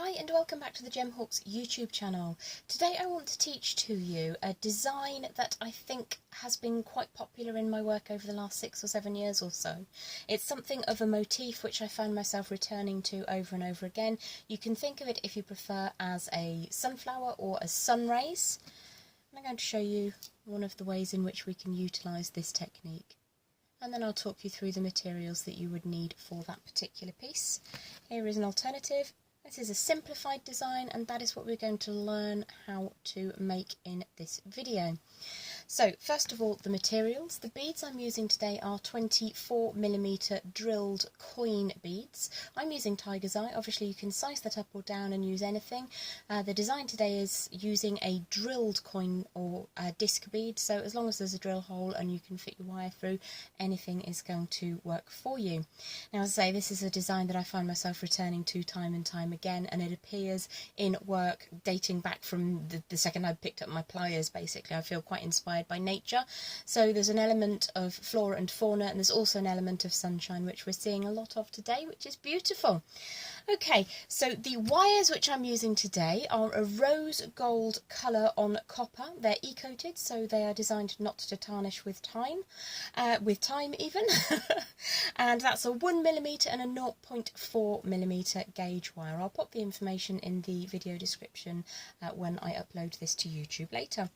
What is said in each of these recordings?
Hi and welcome back to the Gemhawks YouTube channel. Today I want to teach to you a design that I think has been quite popular in my work over the last 6 or 7 years or so. It's something of a motif which I found myself returning to over and over again. You can think of it, if you prefer, as a sunflower or as sun rays. I'm going to show you one of the ways in which we can utilise this technique. And then I'll talk you through the materials that you would need for that particular piece. Here is an alternative. This is a simplified design, and that is what we're going to learn how to make in this video. So first of all, the materials. The beads I'm using today are 24mm drilled coin beads. I'm using Tiger's Eye. Obviously you can size that up or down and use anything. The design today is using a drilled coin or disc bead, so as long as there's a drill hole and you can fit your wire through, anything is going to work for you. Now, as I say, this is a design that I find myself returning to time and time again, and it appears in work dating back from the second I picked up my pliers. Basically, I feel quite inspired by nature, so there's an element of flora and fauna, and there's also an element of sunshine, which we're seeing a lot of today, which is beautiful. Okay, so the wires which I'm using today are a rose gold colour on copper. They're e-coated, so they are designed not to tarnish with time even. And that's a 1mm and a 0.4mm gauge wire. I'll pop the information in the video description when I upload this to YouTube later.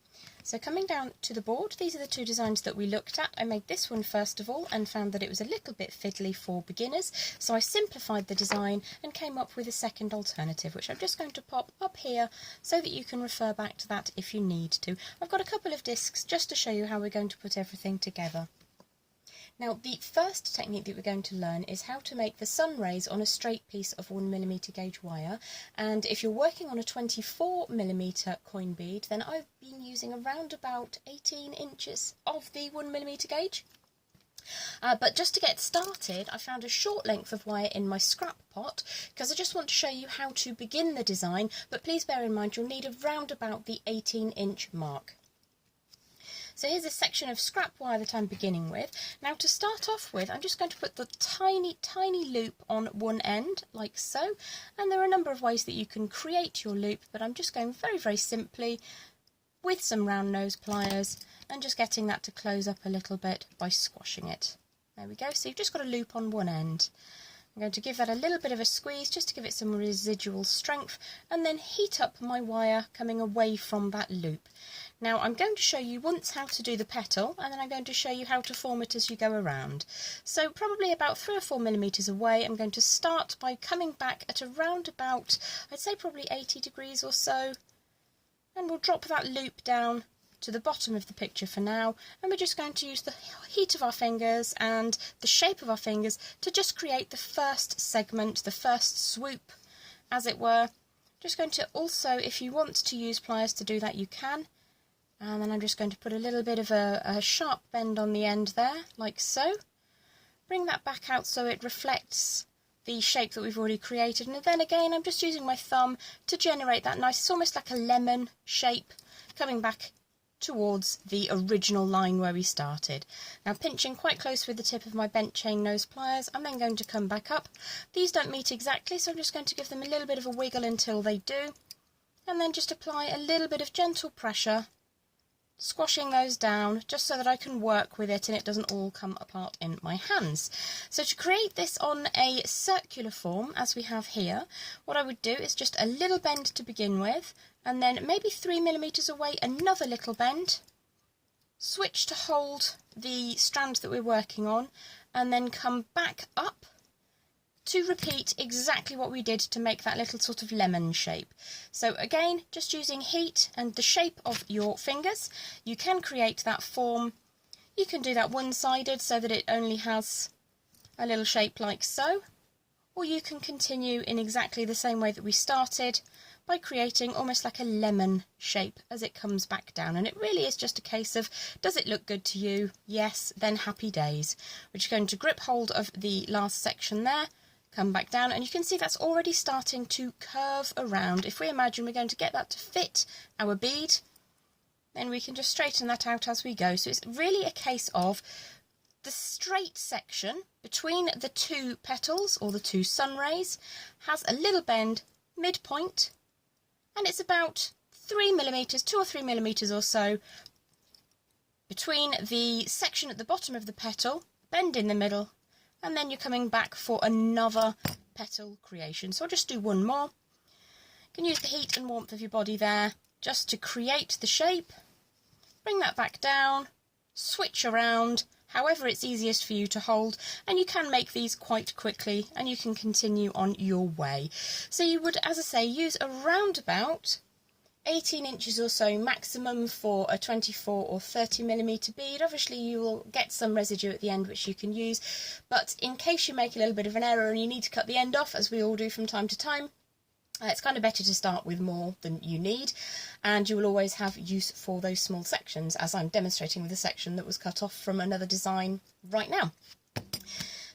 So coming down to the board, these are the two designs that we looked at. I made this one first of all and found that it was a little bit fiddly for beginners, so I simplified the design and came up with a second alternative, which I'm just going to pop up here so that you can refer back to that if you need to. I've got a couple of discs just to show you how we're going to put everything together. Now, the first technique that we're going to learn is how to make the sun rays on a straight piece of 1mm gauge wire. And if you're working on a 24mm coin bead, then I've been using around about 18 inches of the 1mm gauge. But just to get started, I found a short length of wire in my scrap pot because I just want to show you how to begin the design, but please bear in mind you'll need around about the 18-inch mark. So here's a section of scrap wire that I'm beginning with. Now, to start off with, I'm just going to put the tiny loop on one end, like so. And there are a number of ways that you can create your loop, but I'm just going very simply with some round nose pliers and just getting that to close up a little bit by squashing it. There we go. So you've just got a loop on one end. I'm going to give that a little bit of a squeeze just to give it some residual strength, and then heat up my wire coming away from that loop. Now, I'm going to show you once how to do the petal, and then I'm going to show you how to form it as you go around. So probably about 3 or 4mm away, I'm going to start by coming back at around about, I'd say probably 80 degrees or so, and we'll drop that loop down to the bottom of the picture for now, and we're just going to use the heat of our fingers and the shape of our fingers to just create the first segment, the first swoop, as it were. Just going to also, if you want to use pliers to do that, you can. And then I'm just going to put a little bit of a sharp bend on the end there, like so. Bring that back out so it reflects the shape that we've already created. And then again, I'm just using my thumb to generate that nice, it's almost like a lemon shape, coming back towards the original line where we started. Now, pinching quite close with the tip of my bent chain nose pliers, I'm then going to come back up. These don't meet exactly, so I'm just going to give them a little bit of a wiggle until they do. And then just apply a little bit of gentle pressure, squashing those down just so that I can work with it and it doesn't all come apart in my hands. So to create this on a circular form, as we have here, what I would do is just a little bend to begin with, and then maybe 3mm away, another little bend, switch to hold the strand that we're working on, and then come back up to repeat exactly what we did to make that little sort of lemon shape. So again, just using heat and the shape of your fingers, you can create that form. You can do that one-sided so that it only has a little shape like so, or you can continue in exactly the same way that we started by creating almost like a lemon shape as it comes back down. And it really is just a case of, does it look good to you? Yes, then happy days. We're just going to grip hold of the last section there, come back down, and you can see that's already starting to curve around. If we imagine we're going to get that to fit our bead, then we can just straighten that out as we go. So it's really a case of the straight section between the two petals, or the two sun rays, has a little bend midpoint, and it's about 3mm, 2 or 3mm or so between the section at the bottom of the petal, bend in the middle, and then you're coming back for another petal creation. So I'll just do one more. You can use the heat and warmth of your body there just to create the shape. Bring that back down, switch around, however it's easiest for you to hold, and you can make these quite quickly and you can continue on your way. So you would, as I say, use around about 18 inches or so maximum for a 24 or 30mm bead. Obviously you will get some residue at the end which you can use, but in case you make a little bit of an error and you need to cut the end off, as we all do from time to time, it's kind of better to start with more than you need, and you will always have use for those small sections, as I'm demonstrating with a section that was cut off from another design right now.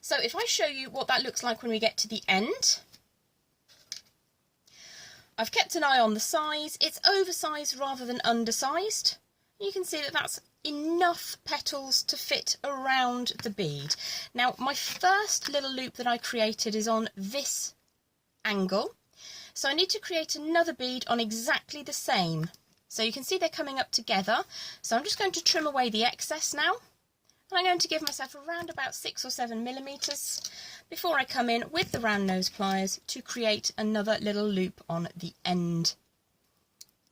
So if I show you what that looks like when we get to the end, I've kept an eye on the size. It's oversized rather than undersized. You can see that that's enough petals to fit around the bead. Now, my first little loop that I created is on this angle, so I need to create another bead on exactly the same. So you can see they're coming up together. So I'm just going to trim away the excess now, and I'm going to give myself around about 6 or 7mm before I come in with the round nose pliers to create another little loop on the end.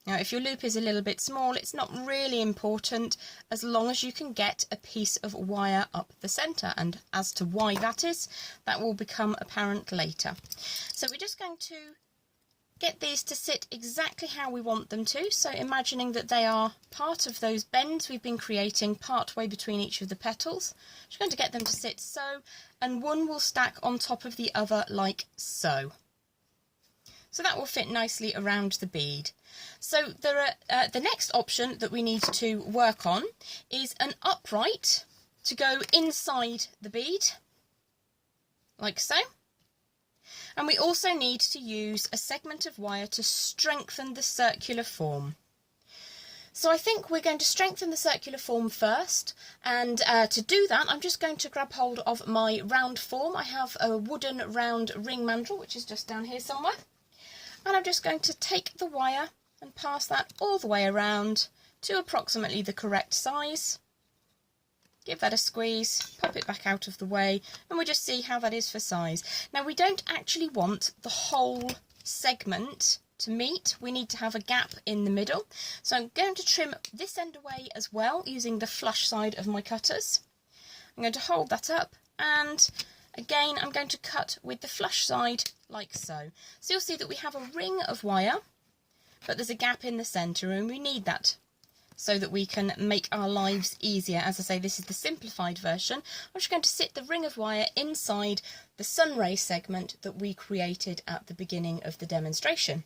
Now, if your loop is a little bit small, it's not really important as long as you can get a piece of wire up the centre, and as to why that is, that will become apparent later. So we're just going to get these to sit exactly how we want them to, so imagining that they are part of those bends we've been creating part way between each of the petals. Just going to get them to sit so, and one will stack on top of the other like so. So that will fit nicely around the bead. So there are, the next option that we need to work on is an upright to go inside the bead, like so. And we also need to use a segment of wire to strengthen the circular form. So I think we're going to strengthen the circular form first, and to do that I'm just going to grab hold of my round form. I have a wooden round ring mandrel which is just down here somewhere, and I'm just going to take the wire and pass that all the way around to approximately the correct size. Give that a squeeze, pop it back out of the way, and we'll just see how that is for size. Now, we don't actually want the whole segment to meet. We need to have a gap in the middle. So I'm going to trim this end away as well using the flush side of my cutters. I'm going to hold that up, and again I'm going to cut with the flush side like so. So you'll see that we have a ring of wire, but there's a gap in the centre, and we need that so that we can make our lives easier. As I say, this is the simplified version. I'm just going to sit the ring of wire inside the Sunray segment that we created at the beginning of the demonstration.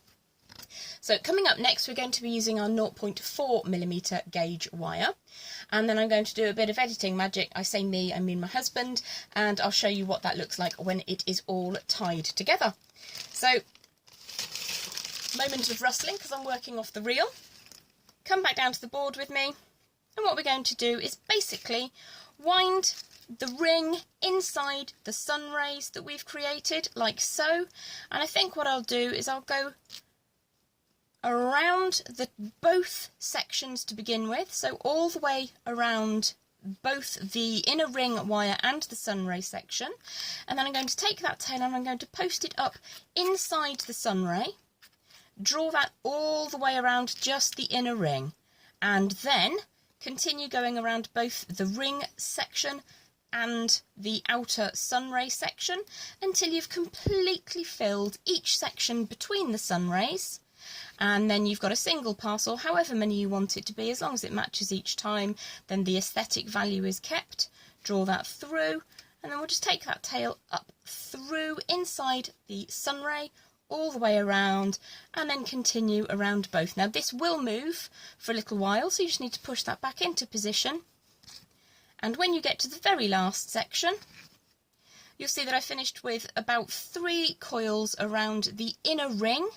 So coming up next, we're going to be using our 0.4mm gauge wire, and then I'm going to do a bit of editing magic. I say me, I mean my husband, and I'll show you what that looks like when it is all tied together. So, moment of rustling because I'm working off the reel. Come back down to the board with me, and what we're going to do is basically wind the ring inside the sun rays that we've created like so, and I think what I'll do is I'll go around both sections to begin with, so all the way around both the inner ring wire and the sun ray section, and then I'm going to take that tail and I'm going to post it up inside the sun ray. Draw that all the way around just the inner ring, and then continue going around both the ring section and the outer sunray section until you've completely filled each section between the sun rays, and then you've got a single parcel, however many you want it to be, as long as it matches each time, then the aesthetic value is kept. Draw that through, and then we'll just take that tail up through inside the sunray all the way around, and then continue around both. Now this will move for a little while, so you just need to push that back into position, and when you get to the very last section, you'll see that I finished with about 3 coils around the inner ring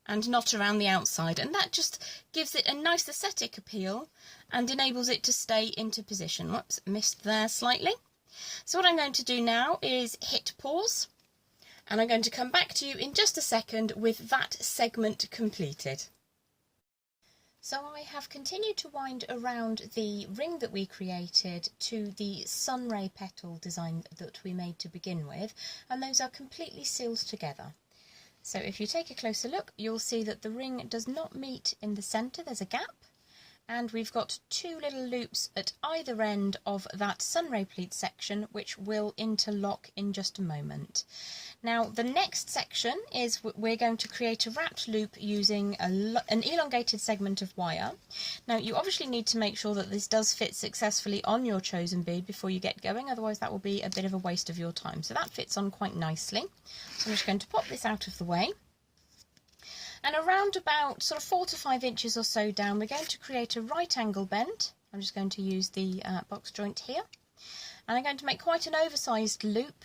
and not around the outside, and that just gives it a nice aesthetic appeal and enables it to stay into position. Whoops, missed there slightly. So what I'm going to do now is hit pause, And I'm going to come back to you in just a second with that segment completed. So I have continued to wind around the ring that we created to the Sunray petal design that we made to begin with, and those are completely sealed together. So if you take a closer look, you'll see that the ring does not meet in the centre, there's a gap, and we've got two little loops at either end of that Sunray pleat section, which will interlock in just a moment. Now the next section is we're going to create a wrapped loop using an elongated segment of wire. Now you obviously need to make sure that this does fit successfully on your chosen bead before you get going, otherwise that will be a bit of a waste of your time. So that fits on quite nicely. So I'm just going to pop this out of the way. And around about sort of 4 to 5 inches or so down, we're going to create a right angle bend. I'm just going to use the box joint here. And I'm going to make quite an oversized loop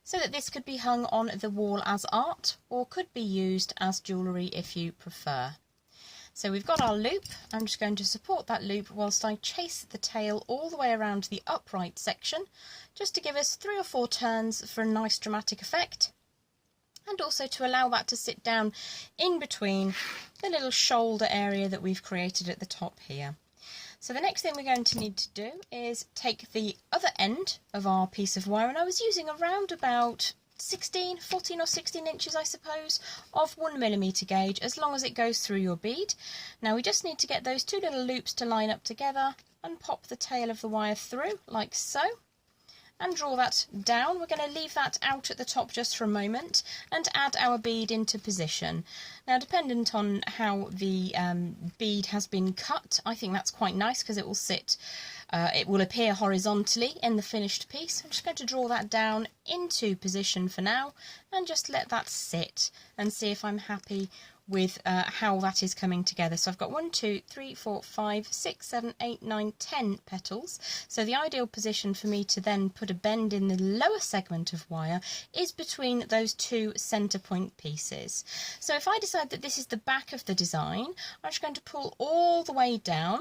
so that this could be hung on the wall as art, or could be used as jewellery if you prefer. So we've got our loop. I'm just going to support that loop whilst I chase the tail all the way around the upright section, just to give us 3 or 4 turns for a nice dramatic effect, and also to allow that to sit down in between the little shoulder area that we've created at the top here. So the next thing we're going to need to do is take the other end of our piece of wire, and I was using around about 14 or 16 inches, I suppose, of 1mm gauge, as long as it goes through your bead. Now we just need to get those two little loops to line up together and pop the tail of the wire through like so, and draw that down. We're going to leave that out at the top just for a moment and add our bead into position. Now, dependent on how the bead has been cut, I think that's quite nice because it will sit, it will appear horizontally in the finished piece. I'm just going to draw that down into position for now and just let that sit and see if I'm happy with how that is coming together. So I've got 1, 2, 3, 4, 5, 6, 7, 8, 9, 10 petals. So the ideal position for me to then put a bend in the lower segment of wire is between those two centre point pieces. So if I decide that this is the back of the design, I'm just going to pull all the way down.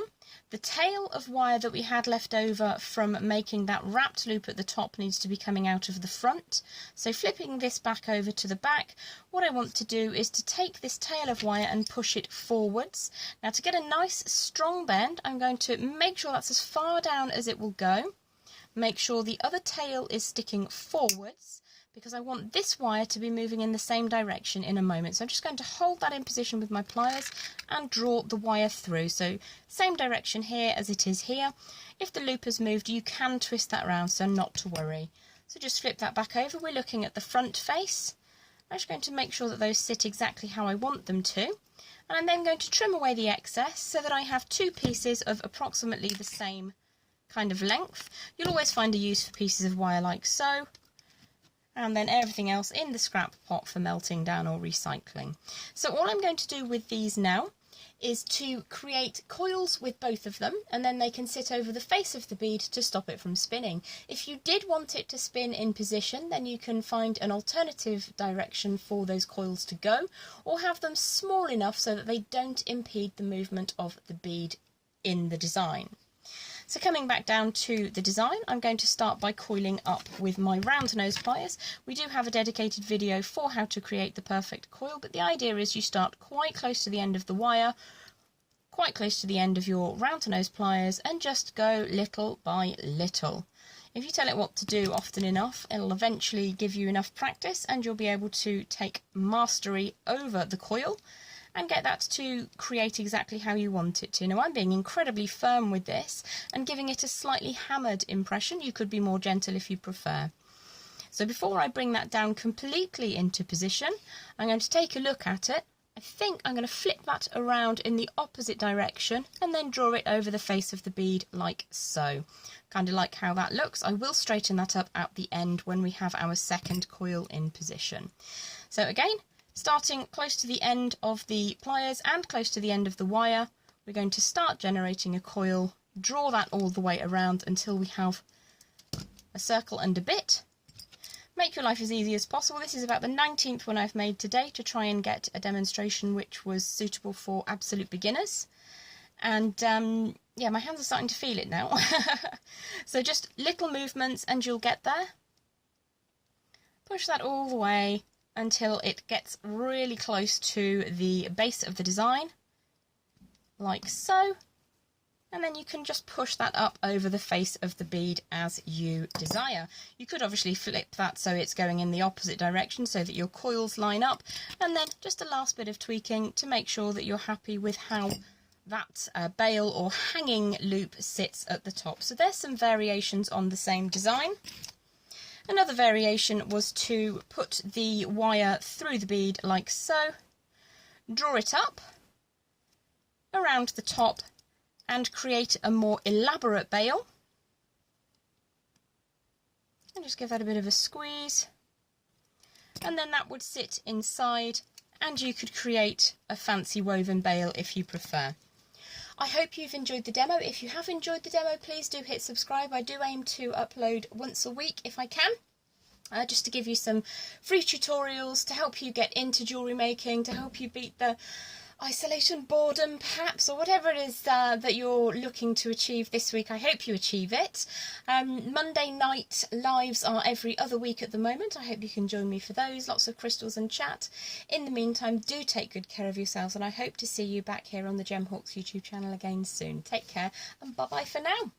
The tail of wire that we had left over from making that wrapped loop at the top needs to be coming out of the front. So flipping this back over to the back, what I want to do is to take this tail of wire and push it forwards. Now to get a nice strong bend, I'm going to make sure that's as far down as it will go. Make sure the other tail is sticking forwards, because I want this wire to be moving in the same direction in a moment. So I'm just going to hold that in position with my pliers and draw the wire through. So same direction here as it is here. If the loop has moved, you can twist that around, so not to worry. So just flip that back over. We're looking at the front face. I'm just going to make sure that those sit exactly how I want them to. And I'm then going to trim away the excess so that I have two pieces of approximately the same kind of length. You'll always find a use for pieces of wire like so. And then everything else in the scrap pot for melting down or recycling. So all I'm going to do with these now is to create coils with both of them, and then they can sit over the face of the bead to stop it from spinning. If you did want it to spin in position, then you can find an alternative direction for those coils to go, or have them small enough so that they don't impede the movement of the bead in the design. So coming back down to the design, I'm going to start by coiling up with my round nose pliers. We do have a dedicated video for how to create the perfect coil, but the idea is you start quite close to the end of the wire, quite close to the end of your round nose pliers, and just go little by little. If you tell it what to do often enough, it'll eventually give you enough practice and you'll be able to take mastery over the coil and get that to create exactly how you want it to. Now I'm being incredibly firm with this and giving it a slightly hammered impression. You could be more gentle if you prefer. So before I bring that down completely into position, I'm going to take a look at it. I think I'm going to flip that around in the opposite direction and then draw it over the face of the bead like so. Kind of like how that looks. I will straighten that up at the end when we have our second coil in position. So again, starting close to the end of the pliers and close to the end of the wire, we're going to start generating a coil, draw that all the way around until we have a circle and a bit. Make your life as easy as possible. This is about the 19th one I've made today to try and get a demonstration which was suitable for absolute beginners. And yeah, my hands are starting to feel it now. So just little movements and you'll get there. Push that all the way until it gets really close to the base of the design, like so. And then you can just push that up over the face of the bead as you desire. You could obviously flip that so it's going in the opposite direction so that your coils line up. And then just a last bit of tweaking to make sure that you're happy with how that bail or hanging loop sits at the top. So there's some variations on the same design. Another variation was to put the wire through the bead like so, draw it up around the top, and create a more elaborate bail. And just give that a bit of a squeeze. And then that would sit inside, and you could create a fancy woven bail if you prefer. I hope you've enjoyed the demo. If you have enjoyed the demo, please do hit subscribe. I do aim to upload once a week if I can. Just to give you some free tutorials to help you get into jewellery making, to help you beat the isolation, boredom perhaps, or whatever it is that you're looking to achieve this week. I hope you achieve it. Monday night lives are every other week at the moment. I hope you can join me for those. Lots of crystals and chat. In the meantime, do take good care of yourselves, and I hope to see you back here on the Gemhawks YouTube channel again soon. Take care, and bye bye for now.